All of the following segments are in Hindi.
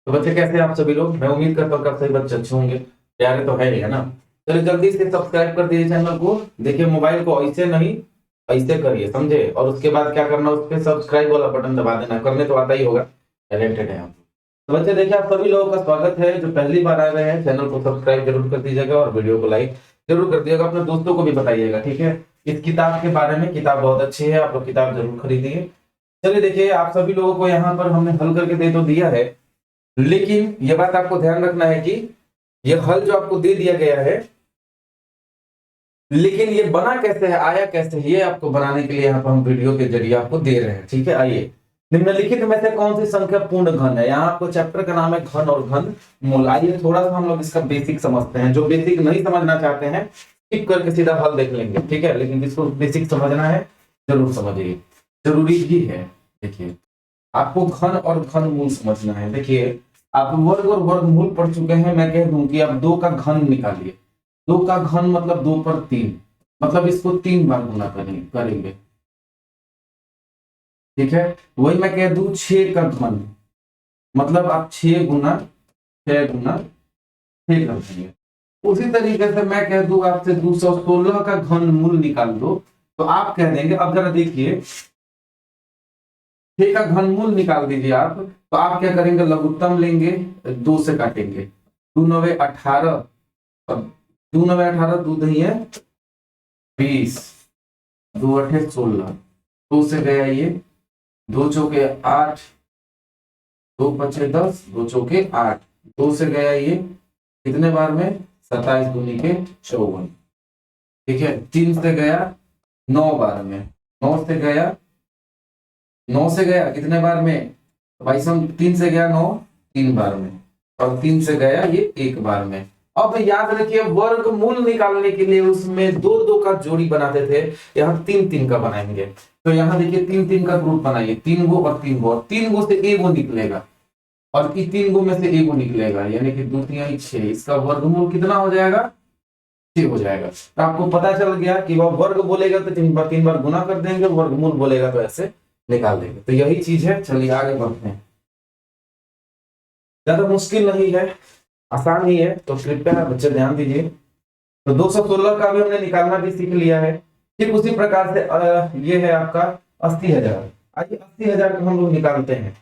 तो बच्चे कैसे हैं आप सभी लोग? मैं उम्मीद करता हूँ कि आप सभी बच्चे अच्छे होंगे। प्यारे तो है ही, है ना? चलिए जल्दी से सब्सक्राइब कर दीजिए चैनल को। देखिए मोबाइल को ऐसे नहीं, ऐसे करिए, समझे? और उसके बाद क्या करना, उस पर सब्सक्राइब वाला बटन दबा देना। करने तो आता ही होगा, टैलेंटेड है आप। तो बच्चे देखिए, आप सभी लोगों का स्वागत है। जो पहली बार आ रहे हैं, चैनल को सब्सक्राइब जरूर कर दीजिएगा और वीडियो को लाइक जरूर कर दीजिएगा। अपने दोस्तों को भी बताइएगा, ठीक है? इस किताब के बारे में, किताब बहुत अच्छी है, आप लोग किताब जरूर खरीदिए। चलिए देखिए, आप सभी लोगों को यहाँ पर हमने हल करके दे तो दिया है, लेकिन ये बात आपको ध्यान रखना है कि ये हल जो आपको दे दिया गया है, लेकिन ये बना कैसे है, आया कैसे है, ये आपको बनाने के लिए यहाँ पर हम वीडियो के जरिए आपको दे रहे हैं, ठीक है? आइए, निम्नलिखित में से कौन सी संख्या पूर्ण घन है? यहाँ आपको चैप्टर का नाम है घन और घन मूल। आइए थोड़ा सा हम लोग इसका बेसिक समझते हैं। जो बेसिक नहीं समझना चाहते हैं, स्किप करके सीधा हल देख लेंगे, ठीक है? लेकिन जिसको बेसिक समझना है जरूर समझिए, जरूरी भी है। देखिए, आपको घन और घन मूल समझना है। देखिए, आप वर्ग और वर्गमूल पढ़ चुके हैं। मैं कह दूं कि आप 2 का घन निकालिए। 2 का घन मतलब 2 पर 3, मतलब इसको 3 बार गुना करेंगे, ठीक है? वही मैं कह दूं 6 का घन, मतलब आप 6 गुना 6 गुना 6 कर देंगे। उसी तरीके से मैं कह दूं आपसे 216 का घन मूल निकाल दो, तो आप कह देंगे, अब जरा देखिए, 6 का घनमूल निकाल दीजिए आप, तो आप क्या करेंगे? लघुत्तम लेंगे, 2 से काटेंगे। 2 9 18, 2 9 18, 2 दही है 20, 2 8 16, 2 से गया ये, 2 चौके 8, 2 पचे 10, 2 चौके 8, 2 से गया ये कितने बार में? 27 दूनी के 54, ठीक है? 3 से गया 9 बार में, 9 से गया 9 से गया कितने बार में भाई? सम 3 से गया 9 3 बार में, और 3 से गया ये 1 बार में। अब याद रखिए, वर्गमूल निकालने के लिए उसमें 2 2 का जोड़ी बनाते थे, यहाँ 3 3 का बनाएंगे। तो यहाँ देखिए 3 3 का ग्रुप बनाइए, 3 गो और 3 गो, और 3 गो से एगो निकलेगा, और 3 गो में से एगो निकलेगा, यानी कि 2 3 6। इसका वर्गमूल कितना हो जाएगा? 6 हो जाएगा। तो आपको पता चल गया कि वह वर्ग बोलेगा तो 3 बार गुना कर देंगे, वर्गमूल बोलेगा तो ऐसे निकाल देंगे। तो यही चीज है। चलिए आगे बढ़ते हैं। ज्यादा मुश्किल नहीं है, आसान ही है, तो कृपया बच्चे ध्यान दीजिए। तो 216 का भी हमने निकालना भी सीख लिया है। ठीक उसी प्रकार से ये है आपका 80,000। आइए 80,000 को हम लोग निकालते हैं।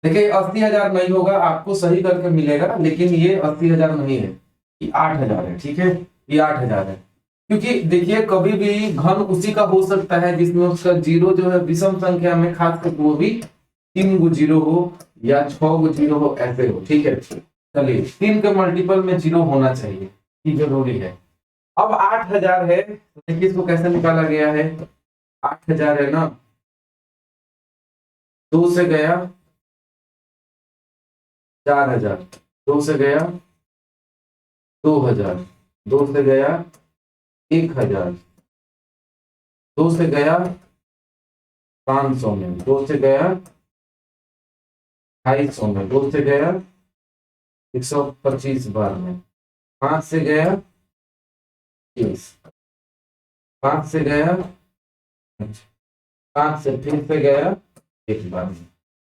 देखिए 80,000 नहीं होगा, आपको सही करके मिलेगा, लेकिन ये 80,000 नहीं है, ये 8,000 है, ठीक है? ये 8,000 है, क्योंकि देखिए कभी भी घन उसी का हो सकता है जिसमें उसका जीरो जो है विषम संख्या में, खास करके वो भी 3 गो जीरो हो या 6 गो जीरो हो, ऐसे हो, ठीक है? चलिए 3 के मल्टीपल में जीरो होना चाहिए, ये जरूरी है। अब 8,000 है, तो देखिए इसको कैसे निकाला गया है। 8,000 है ना, 2 से गया 4,000, 2 से गया 2,000, 2 से गया 1,000, 2 से गया 500 में, 2 से गया 250 में, 2 से गया 125 बार में, 5 से गया 30, 5 से गया 5 से फिर से गया 1 बार में।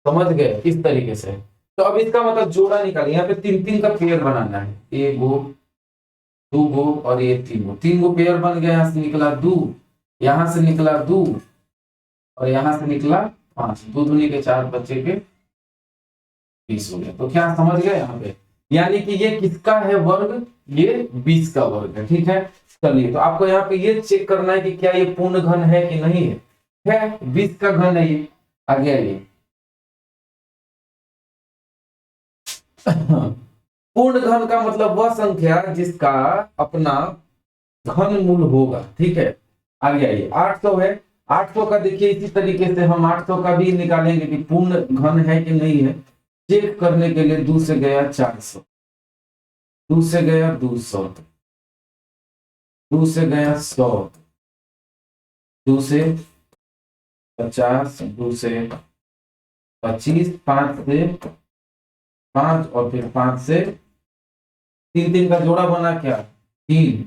समझ गए? इस तरीके से। तो अब इसका मतलब जोड़ा निकालिए। यहाँ पे 3 3 का पेयर बनाना है, 1 गो 2 गो और ये 3 गो, 3 गो पेयर बन गया। यहाँ से निकला 2, यहाँ से निकला 2, और यहाँ से निकला 5, 2 दूनी के 4, बच्चे के 20 हो गया। तो क्या समझ गए यहाँ पे? यानी कि ये किसका है वर्ग? ये 20 का वर्ग है, ठीक है? चलिए, तो आपको यहाँ पे ये चेक करना है कि क्या ये पूर्ण घन है कि नहीं है। 20 का घन है ये। आगे आइए। पूर्ण घन का मतलब वह संख्या जिसका अपना घन मूल होगा, ठीक है? आगे आइए। 800 है, 800 का देखिए इसी तरीके से हम 800 का भी निकालेंगे कि पूर्ण घन है कि नहीं है। चेक करने के लिए 2 से गया 400, 2 से गया 200, 2 से गया 100, 2 से 50, 2 से 25, 5 से 5, और फिर 5 से 3 3 का जोड़ा बना क्या? 3,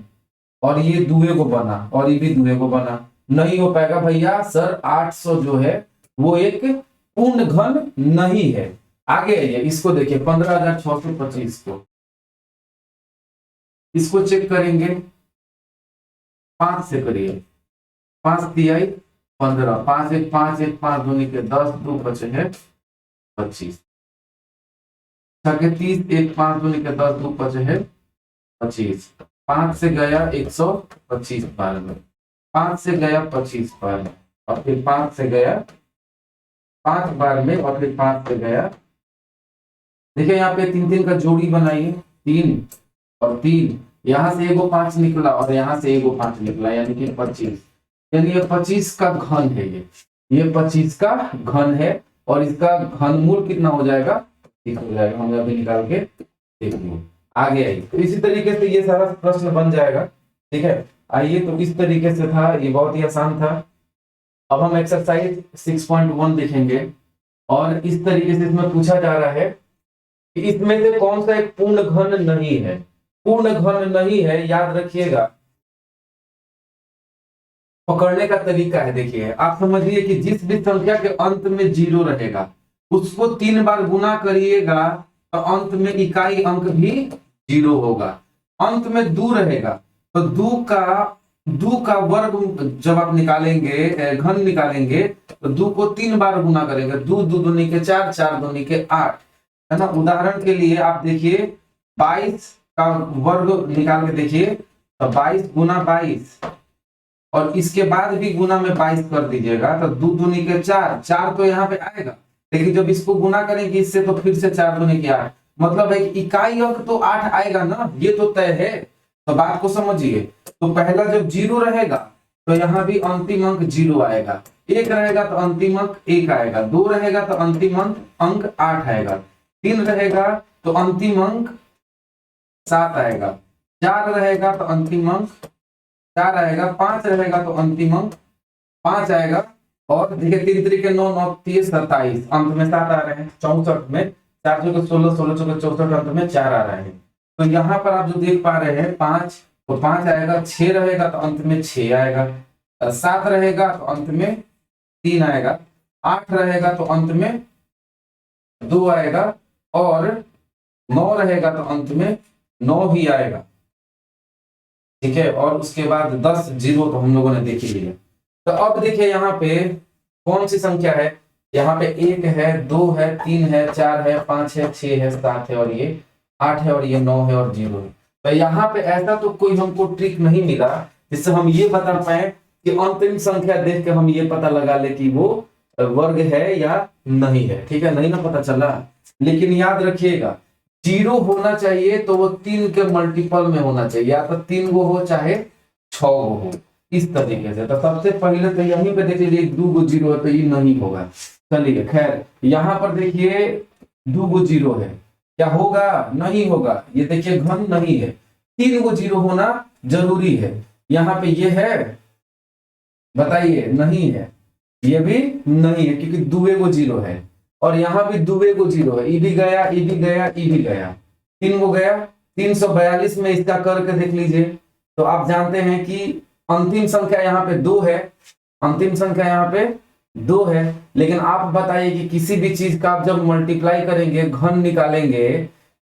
और ये दुए को बना, और ये भी दुए को बना। नहीं हो पाएगा भैया सर, 800 जो है वो एक पूर्ण घन नहीं है। आगे आइए, इसको देखिए 15,625 को, इसको चेक करेंगे, 5 से करिए, 5 दिया 15, 5 1 5 1 5 दूनी के 10, 2 बचे हैं 25, 6 के 30, 1 5 दूनी के 10, 2 बचे हैं 25, 5 से गया 125 बार में, 5 से गया 25 बार में, और फिर 5 से गया 5 बार में, और फिर 5 से गया। देखिए यहाँ पे 3 3 का जोड़ी बनाइए, 3 और 3, यहां से एगो 5 निकला और यहाँ से एगो 5 निकला, यानी कि 25, यानी ये 25 का घन है, ये 25 का घन है, और इसका घनमूल कितना हो जाएगा, 30 हो जाएगा। हमने अभी निकाल के देख लिया। आगे आइए, तो इसी तरीके से ये सारा प्रश्न बन जाएगा। ठीक है, आइए, तो इस तरीके से था, ये बहुत ही आसान था। अब हम एक्सरसाइज 6.1 देखेंगे, और इस तरीके से इसमें पूछा जा रहा है कि इसमें से कौन सा एक पूर्ण घन नहीं है। पूर्ण घन नहीं है, याद रखिएगा, पकड़ने का तरीका है। देखिए, आप समझिए कि जिस भी संख्या के अंत में 0 रहेगा, उसको 3 बार गुना करिएगा तो अंत में इकाई अंक भी 0 होगा। अंत में 2 रहेगा तो 2 का वर्ग जब आप निकालेंगे, घन निकालेंगे, तो 2 को 3 बार गुना करेंगे, 2 2 दूनी के 4, 4 दूनी के 8, है ना। उदाहरण के लिए आप देखिए 22 का वर्ग निकाल के देखिए, तो 22 गुना 22, और इसके बाद भी गुना में 22 कर दीजिएगा, तो 2 दूनी के 4, 4 तो यहाँ पे आएगा, लेकिन जब इसको गुना करेंगे इससे तो फिर से 4 दूनी के 8, मतलब है कि इकाई अंक तो 8 आएगा ना, ये तो तय है। तो बात को समझिए, तो पहला जब 0 रहेगा तो यहाँ भी अंतिम अंक 0 आएगा, 1 रहेगा तो अंतिम अंक 1 आएगा, 2 रहेगा तो अंतिम अंक 8 आएगा, 3 रहेगा तो अंतिम अंक 7 आएगा, 4 रहेगा तो अंतिम अंक 4 आएगा, 5 रहेगा तो अंतिम अंक 5 आएगा, और देखिए 3 3 के 9 9 30 27, अंत में 7 आ रहे हैं, 64 में 4 चौके 16, 16 चौके 64, अंत में 4 आ रहे हैं। तो यहाँ पर आप जो देख पा रहे हैं 5, तो 5 आएगा, 6 रहेगा तो अंत में 6 आएगा, 7 रहेगा तो अंत में 3 आएगा, 8 रहेगा तो अंत में 2 आएगा, और 9 रहेगा तो अंत में 9 ही आएगा। ठीक है, और उसके बाद 10 0 तो हम लोगों ने देख ही लिया। तो अब देखिए यहाँ पे कौन सी संख्या है, यहाँ पे 1 है, 2 है, 3 है, 4 है, 5 है, 6 है, 7 है, और ये 8 है, और ये 9 है, और 0 है। तो यहाँ पे ऐसा तो कोई हमको ट्रिक नहीं मिला जिससे हम ये बता पाए कि अंतिम संख्या देख के हम ये पता लगा ले कि वो वर्ग है या नहीं है। ठीक है, नहीं ना पता चला, लेकिन याद रखिएगा 0 होना चाहिए तो वो 3 के मल्टीपल में होना चाहिए, या तो 3 गो हो चाहे 6 गो हो, इस तरीके से। तो सबसे पहले तो यहीं पे देख लीजिए 2 गो 0 है तो ये नहीं होगा। चलिए खैर, यहाँ पर देखिए 2 गो 0 है, क्या होगा, नहीं होगा। ये देखिए घन नहीं है, 3 गो 0 होना जरूरी है। यहाँ पे ये है, बताइए, नहीं है, ये भी नहीं है क्योंकि 2 गो 0 है, और यहाँ भी 2 गो 0 है, ई भी गया, ई भी गया, ई भी गया, 3 गो गया। 342 में इसका करके देख लीजिए, तो आप जानते हैं कि अंतिम संख्या यहाँ पे 2 है, अंतिम संख्या यहाँ पे 2 है, लेकिन आप बताइए कि किसी भी चीज का आप जब मल्टीप्लाई करेंगे, घन निकालेंगे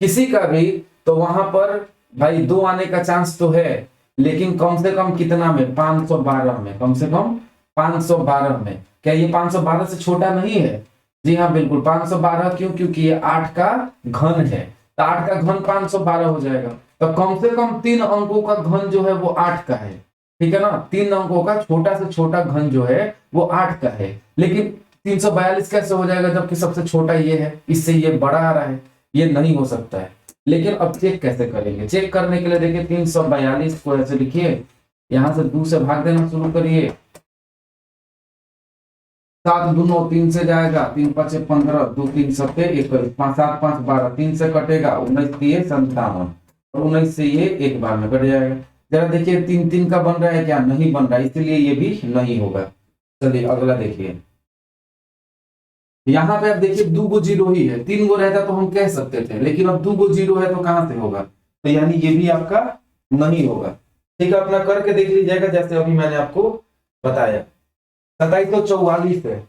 किसी का भी, तो वहां पर भाई 2 आने का चांस तो है, लेकिन कम से कम कितना में, 512 में, कम से कम 512 में। क्या ये 512 से छोटा नहीं है? जी हाँ बिल्कुल 512। क्यों? क्योंकि ये 8 का घन है, तो 8 का घन 512 हो जाएगा। तो कम से कम 3 अंकों का घन जो है वो 8 का है, ठीक है ना। 3 अंकों का छोटा से छोटा घन जो है वो 8 का है, लेकिन 342 कैसे हो जाएगा जबकि सबसे छोटा ये है, इससे ये बड़ा आ रहा है, ये नहीं हो सकता है। लेकिन अब चेक कैसे करेंगे? चेक करने के लिए देखिए 342 को ऐसे लिखिए, यहां से 2 से भाग देना शुरू करिए, 7 दूनो 3 से जाएगा, 3 5 15, 2 3 7 21, 5 7 5 12, 3 से कटेगा, 19 3 57, और 19 से ये एक बार में कट जाएगा। जरा देखिए 3 3 का बन रहा है क्या? नहीं बन रहा, इसलिए ये भी नहीं होगा। चलिए अगला देखिए, यहाँ पे अब देखिए 2 गो 0 ही है, 3 गो रहता तो हम कह सकते थे, लेकिन अब 2 गो 0 है तो कहां से होगा? तो यानी ये भी आपका नहीं होगा। ठीक है, अपना करके देख लीजिएगा जैसे अभी मैंने आपको बताया। 2744 है,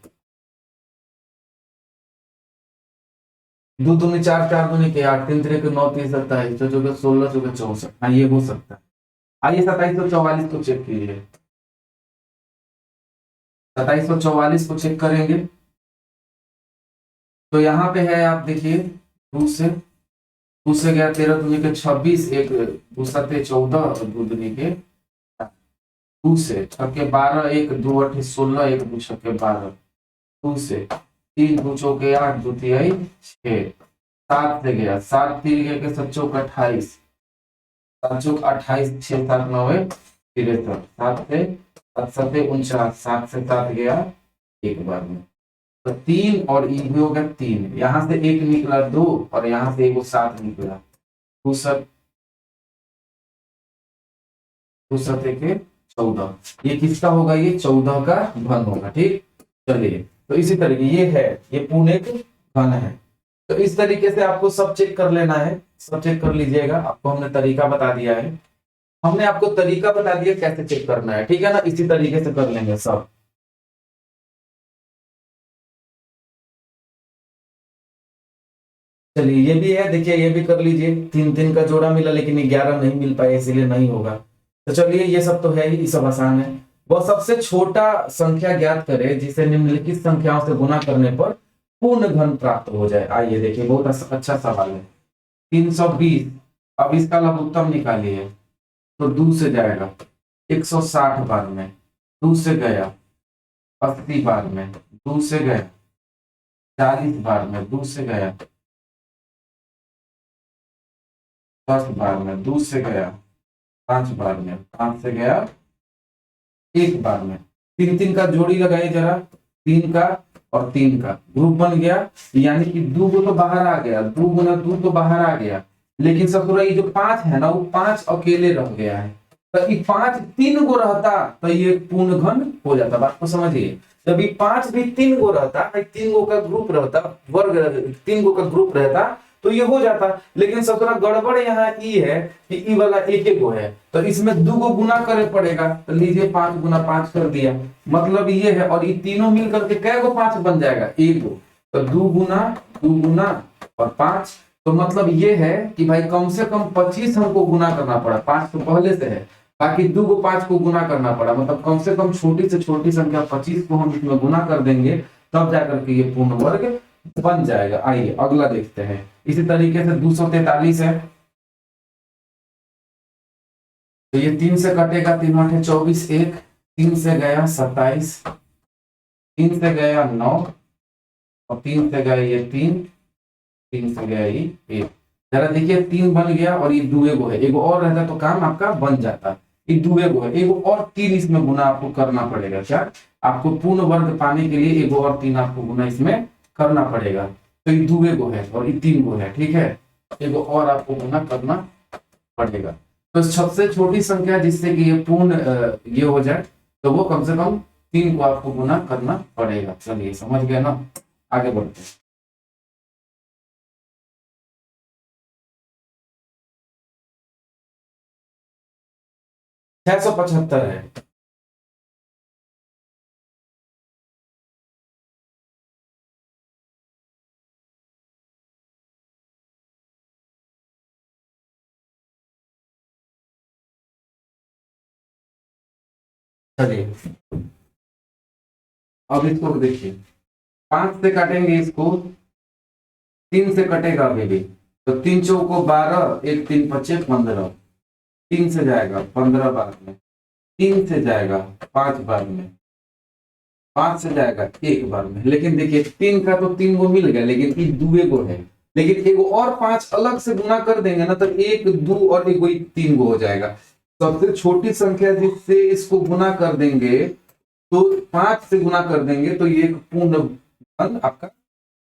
दो दूनी चार, चार दूनी के 8, 3 3 के 9, 3 27, 2 चौके 16, चौके 64। हाँ ये हो सकता है। आइए 2744 को चेक कीजिए। 2744 को चेक करेंगे तो यहाँ पे है, आप देखिए 2 से गया 13 दूनी के 26, एक 2 सत्ते 14 और 2 दूनी के 2 से 6 के 12, एक 2 8 16, एक 2 6 के 12, 2 से 3 2 चौके 8, 2 तिहाई 6, 7 से गया 7 3 गया के 7 चौक 28, 7 चौक 28, 6 7 9 63, 7 से 7 7 49, 7 से 7 गया एक बार में, तो 3 और ये भी हो गया 3, यहाँ से एक निकला 2 और यहाँ से वो 7 निकला, 2 7 के 14, ये किसका होगा, ये 14 का घन होगा। ठीक, चलिए तो इसी तरीके ये है, ये पूर्ण एक घन है। तो इस तरीके से आपको सब चेक कर लेना है, सब चेक कर लीजिएगा। आपको हमने तरीका बता दिया है, हमने आपको तरीका बता दिया कैसे चेक करना है, ठीक है ना। इसी तरीके से कर लेंगे सब। चलिए ये भी है, देखिए ये भी कर लीजिए। 3 3 का जोड़ा मिला लेकिन 11 नहीं मिल पाया, इसीलिए नहीं होगा। तो चलिए ये सब तो है ही, सब आसान है। वह सबसे छोटा संख्या ज्ञात करे जिसे निम्नलिखित संख्याओं से गुना करने पर पूर्ण घन प्राप्त हो जाए। आइए देखिए, बहुत अच्छा सवाल है। 320, अब इसका लघुत्तम निकालिए तो 2 से जाएगा 160 बार में, 2 से गया 80 बार में, 2 से गया 40 बार में, 2 से गया 10 बार में, 2 से गया 5 बार में, 5 से गया 1 बार में। 3 3 का जोड़ी लगाइए जरा, 3 का और 3 का ग्रुप बन गया, यानी कि 2 को तो बाहर आ गया, 2 गुना 2 तो बाहर आ गया, लेकिन ससुरा ये जो 5 है ना, वो 5 अकेले रह गया है। तो ये 5 3 को रहता तो ये पूर्ण घन हो जाता। बात को समझिए, जब ये 5 भी 3 को रहता, 3 गो का ग्रुप रहता, वर्ग 3 गो का ग्रुप रहता तो ये हो जाता। लेकिन ससुरा गड़बड़ यहाँ ये है कि ई वाला एक गो है, तो इसमें 2 गो गुना करे पड़ेगा। तो लीजिए 5 गुना 5 कर दिया, मतलब ये है। और ये तीनों मिलकर के कै गो 5 बन जाएगा, 1 गो। तो 2 गुना और 5, तो मतलब ये है कि भाई कम से कम 25 हमको गुना करना पड़ा। 5 तो पहले से है, बाकी 2 को 5 को गुना करना पड़ा, मतलब कम से कम छोटी से छोटी संख्या 25 को हम इसमें गुना कर देंगे, तब जाकर के ये पूर्ण वर्ग बन जाएगा। आइए अगला देखते हैं। इसी तरीके से 243 है, तो ये 3 से कटेगा, 3 8 24, 1 3 से गया 27, 3 से गया 9 और 3 से गया ये 3 से गया ये 1। जरा देखिए 3 बन गया और ये 2 गो है, एगो और रहता तो काम आपका बन जाता। ये 2 गो है, एगो और 3 इसमें गुना आपको करना पड़ेगा। क्या आपको पूर्ण वर्ग पाने के लिए एगो और 3 आपको गुना इसमें करना पड़ेगा। तो ये 2 गो है और ये 3 गो है, ठीक है, एगो और आपको गुना करना पड़ेगा। तो सबसे छोटी संख्या जिससे कि ये पूर्ण ये हो जाए, तो वो कम से कम 3 को आपको गुना करना पड़ेगा। चलिए समझ गए ना, आगे बढ़ते हैं। 675 है। चलिए अब इसको देखिए, 5 से काटेंगे इसको, 3 से कटेगा अभी भी, तो 3 चौको 12, 1 3 5 15, 3 से जाएगा 15 बार में, 3 से जाएगा 5 बार में, 5 से जाएगा 1 बार में। लेकिन देखिए 3 का तो 3 गो मिल गया, लेकिन ये 2 गो है, लेकिन एगो और 5 अलग से गुना कर देंगे ना, तो 1 2 और एगो 3 गो हो जाएगा। सबसे छोटी संख्या जिससे इसको गुना कर देंगे, तो 5 से गुना कर देंगे, तो ये एक पूर्ण घन आपका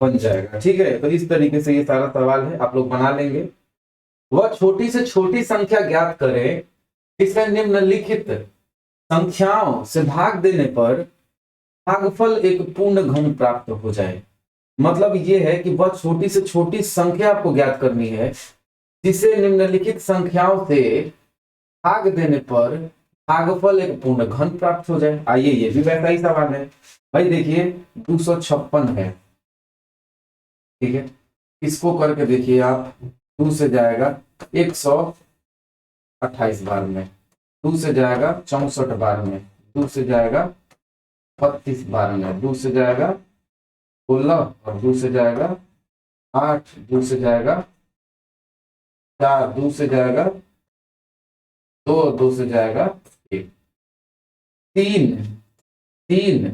बन जाएगा। ठीक है, तो इस तरीके से ये सारा सवाल है, आप लोग बना लेंगे। वह छोटी से छोटी संख्या ज्ञात करें जिसे निम्नलिखित संख्याओं से भाग देने पर भागफल एक पूर्ण घन प्राप्त हो जाए। मतलब ये है कि वह छोटी से छोटी संख्या आपको ज्ञात करनी है जिसे निम्नलिखित संख्याओं से भाग देने पर भागफल एक पूर्ण घन प्राप्त हो जाए। आइए ये भी वैसा ही सवाल है। भाई देखिए 256 है, ठीक है, इसको करके देखिए आप, 2 से जाएगा 128 बार में, 2 से जाएगा 64 बार में, 2 से जाएगा 32 बार में, 2 से जाएगा 16 और 2 से जाएगा 8, 2 से जाएगा 4, 2 से जाएगा 2, 2 से जाएगा 1, 3, 3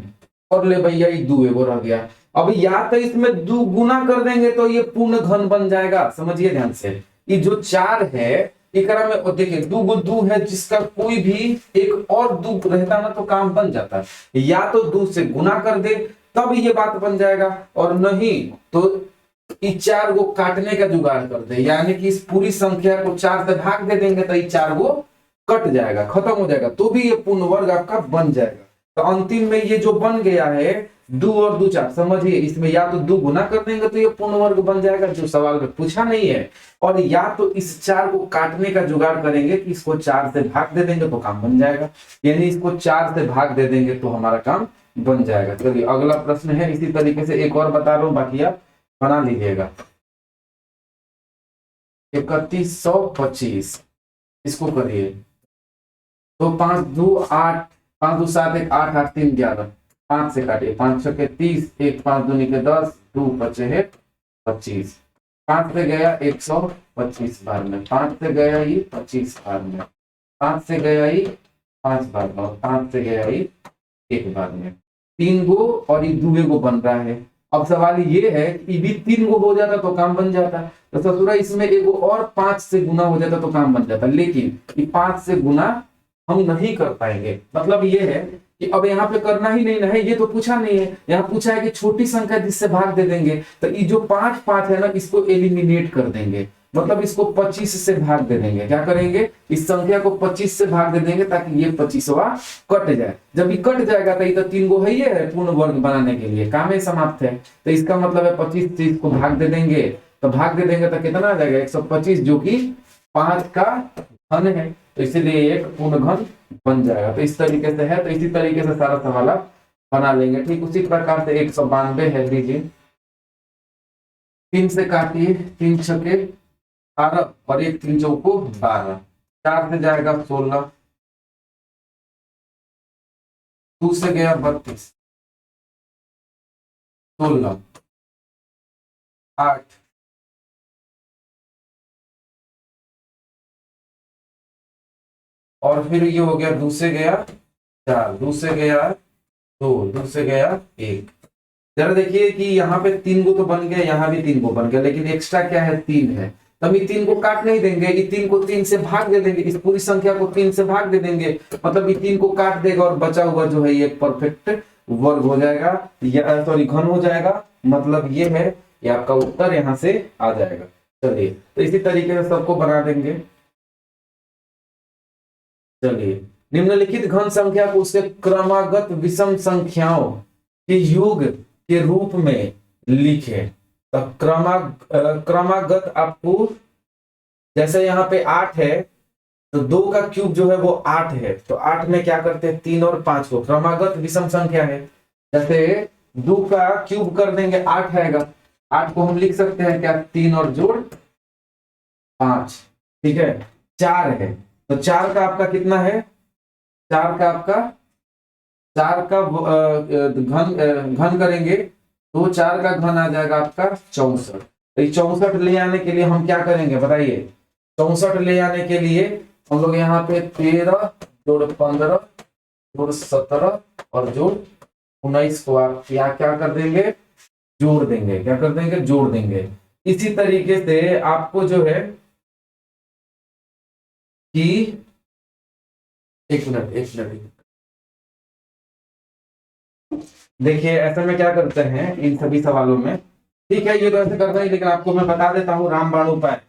और ले भैया ये 2 एगो रह गया। अब या तो इसमें 2 गुना कर देंगे तो ये पूर्ण घन बन जाएगा, समझिए ध्यान से। ये जो 4 है एकरा में देखिए 2 गो 2 है, जिसका कोई भी एक और 2 रहता ना तो काम बन जाता। या तो 2 से गुना कर दे तब ये बात बन जाएगा, और नहीं तो इस 4 को काटने का जुगाड़ कर दे, यानी कि इस पूरी संख्या को 4 से भाग दे देंगे तो ये 4 को कट जाएगा, खत्म हो जाएगा, तो भी ये पूर्ण वर्ग आपका बन जाएगा। तो अंतिम में ये जो बन गया है 2 और 2 4, समझिए इसमें या तो 2 गुना कर देंगे तो ये पूर्ण वर्ग बन जाएगा, जो सवाल में पूछा नहीं है, और या तो इस 4 को काटने का जुगाड़ करेंगे कि इसको 4 से भाग दे देंगे तो काम बन जाएगा, यानी इसको 4 से भाग दे देंगे तो हमारा काम बन जाएगा। चलिए अगला प्रश्न है, इसी तरीके से एक और बता रहा हूं, बाकी आप बना लीजिएगा। 3125 इसको करिए, तो 5 2 8, 5 2 7 1 8 8 3 11, 5 से काटिए, 5 6 के 30, 1 5 2 के 10, 2 बचे है 25, 5 से गया 125 बार में, 5 से गया ये 25 बार में, 5 से गया ये 5 बार में, 5 से गया ये 1 बार में, 3 गो और ये 2 गो बन रहा है। अब सवाल ये है कि भी 3 गो हो जाता तो काम बन जाता, तो ससुरा इसमें एगो और 5 से गुना हो जाता तो काम बन जाता, लेकिन ये 5 से गुना हम नहीं कर पाएंगे। मतलब ये है कि अब यहाँ पे करना ही नहीं है, ये तो पूछा नहीं है, यहाँ पूछा है कि छोटी संख्या जिससे भाग दे देंगे, तो ये जो 5 5 है ना इसको एलिमिनेट कर देंगे, मतलब इसको 25 से भाग दे देंगे। क्या करेंगे, इस संख्या को 25 से भाग दे देंगे ताकि ये 25वां कट जाए। जब ये कट जाएगा तो ये तो 3 गो है पूर्ण वर्ग बनाने के लिए, काम ही समाप्त है। तो इसका मतलब है 25 से इसको भाग दे देंगे, तो भाग दे देंगे तो कितना आ जाएगा 125, जो कि 5 का घन है, तो इसीलिए एक पूर्ण घन बन जाएगा। तो इस तरीके से है, तो इसी तरीके से सारा सवाल आप बना लेंगे। ठीक उसी प्रकार से 192 है, लीजिए 3 से काटिए, 3 छके 18 और 1 3 चौको 12, 4 से जाएगा 16, 2 से गया 32, 16, 8, और फिर ये हो गया 2 से गया 4, 2 से गया 2, 2 से गया 1। जरा देखिए कि यहाँ पे 3 गो तो बन गया, यहाँ भी 3 गो बन गया, लेकिन एक्स्ट्रा क्या है 3 है, तो हम ये 3 को काट नहीं देंगे, ये 3 को 3 से भाग दे देंगे, इस पूरी संख्या को 3 से भाग दे देंगे, मतलब ये 3 को काट देगा और बचा हुआ जो है ये परफेक्ट वर्ग हो जाएगा, या सॉरी घन हो जाएगा। मतलब ये है, ये आपका उत्तर यहाँ से आ जाएगा। चलिए तो इसी तरीके से सबको बना देंगे। चलिए निम्नलिखित घन संख्या को उसके क्रमागत विषम संख्याओं के योग के रूप में लिखे। तो क्रमागत आपको, जैसे यहाँ पे 8 है तो 2 का क्यूब जो है वो 8 है, तो 8 में क्या करते हैं 3 और 5 को, क्रमागत विषम संख्या है, जैसे 2 का क्यूब कर देंगे 8 आएगा, 8 को हम लिख सकते हैं क्या 3 और जोड़ 5, ठीक है। 4 है तो 4 का आपका कितना है, 4 का आपका 4 का घन करेंगे तो 4 का घन आ जाएगा आपका 64। तो 64 ले आने के लिए हम क्या करेंगे बताइए, 64 ले आने के लिए हम लोग यहाँ पे 13 जोड़ 15 जोड़ 17 और जोड़ 19 को आप यहाँ क्या कर देंगे, जोड़ देंगे। क्या कर देंगे, जोड़ देंगे। इसी तरीके से आपको जो है कि एक मिनट देखिए, ऐसे में क्या करते हैं इन सभी सवालों में, ठीक है ये तो ऐसे करते हैं, लेकिन आपको मैं बता देता हूँ रामबाण उपाय।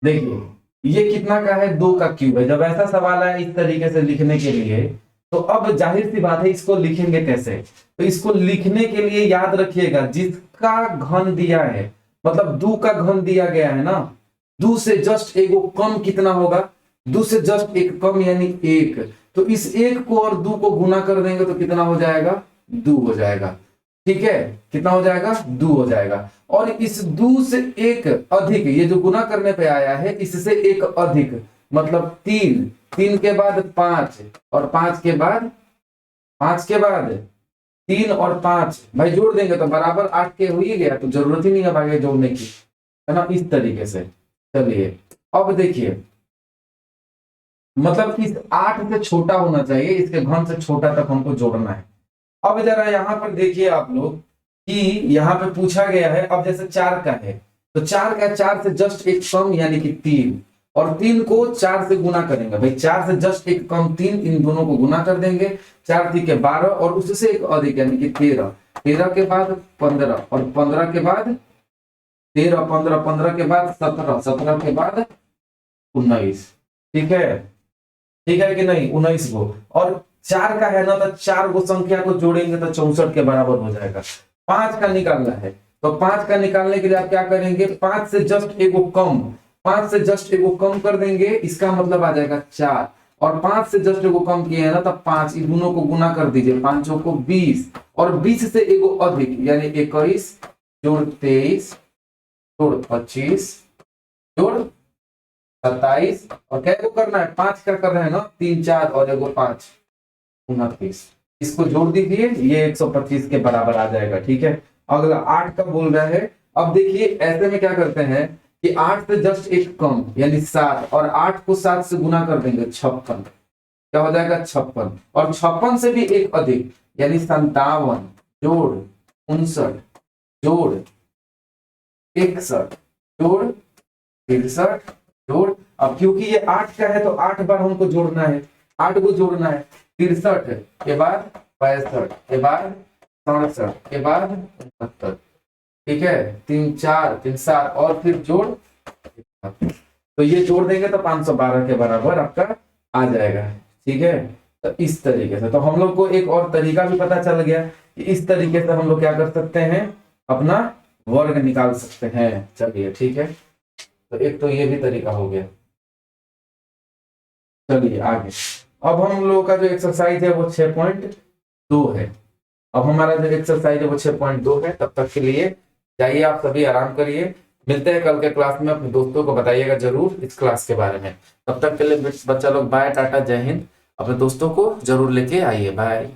देखिए ये कितना का है, 2 का क्यूब है। जब ऐसा सवाल है इस तरीके से लिखने के लिए, तो अब जाहिर सी बात है इसको लिखेंगे कैसे, तो इसको लिखने के लिए याद रखिएगा जिसका घन दिया है, मतलब 2 का घन दिया गया है ना, 2 से जस्ट एगो कम कितना होगा, 2 से जस्ट एक कम यानी 1, तो इस 1 को और 2 को गुना कर देंगे तो कितना हो जाएगा, 2 हो जाएगा। ठीक है, कितना हो जाएगा, 2 हो जाएगा। और इस 2 से एक अधिक, ये जो गुना करने पे आया है, इससे एक अधिक मतलब 3, 3 के बाद 5 और 5 के बाद 3 और 5 भाई जोड़ देंगे तो बराबर 8 के हो ही गया, तो जरूरत ही नहीं है भाई जोड़ने की, है ना, इस तरीके से। चलिए अब देखिए, मतलब इस 8 से छोटा होना चाहिए, इसके घन से छोटा तक हमको जोड़ना है। अब जरा यहाँ पर देखिए आप लोग कि यहाँ पे पूछा गया है, अब जैसे 4 का है तो 4 से जस्ट एक कम यानी कि 3, और 3 को 4 से गुना करेंगे भाई, 4 से जस्ट एक कम 3, इन दोनों को गुना कर देंगे, 4 3 के 12 और उससे एक अधिक यानी कि 13, 13 के बाद 15 और 15 के बाद 13, 15 15 के बाद 17, 17 के बाद 19, ठीक है कि नहीं, 19 को। और 4 का है ना, तो 4 को संख्या को जोड़ेंगे तो 64 के बराबर हो जाएगा। 5 का निकालना है, तो 5 का निकालने के लिए आप क्या करेंगे, 5 से जस्ट एगो कम, 5 से जस्ट एगो कम कर देंगे, इसका मतलब आ जाएगा 4, और 5 से जस्ट एगो कम किए है ना, तो 5, इन दोनों को गुना कर दीजिए, 5 को 20, और 20 से एगो अधिक यानी 21 जोड़ 23 जोड़ 25 जोड़ 27, और क्या को करना है, 5 का कर रहे हैं ना, 3 4 और एगो 5 29, इसको जोड़ दीजिए, ये 125 के बराबर आ जाएगा। ठीक है, अगला 8 का बोल रहा है। अब देखिए ऐसे में क्या करते हैं कि 8 से जस्ट एक कम यानी 7, और 8 को 7 से गुना कर देंगे 56, क्या हो जाएगा 56, और 56 से भी एक अधिक यानी 57 जोड़ 59 जोड़ 61 जोड़ 63 जोड़, अब क्योंकि ये 8 का है तो 8 बार हमको जोड़ना है, 8 को जोड़ना है, 63 के बाद 65 के बाद 67 के बाद 69, ठीक है, 3 4 3 7 और फिर जोड़, तो ये जोड़ देंगे तो 512 के बराबर आपका आ जाएगा। ठीक है, तो इस तरीके से, तो हम लोग को एक और तरीका भी पता चल गया कि इस तरीके से हम लोग क्या कर सकते हैं, अपना वर्ग निकाल सकते हैं। चलिए ठीक है, तो एक तो ये भी तरीका हो गया। चलिए आगे, अब हम लोगों का जो एक्सरसाइज है वो 6.2 है। अब हमारा जो एक्सरसाइज है वो 6.2 है। तब तक के लिए जाइए आप सभी आराम करिए, मिलते हैं कल के क्लास में। अपने दोस्तों को बताइएगा जरूर इस क्लास के बारे में। तब तक के लिए बच्चा लोग बाय, टाटा, जय हिंद। अपने दोस्तों को जरूर लेके आइए, बाय।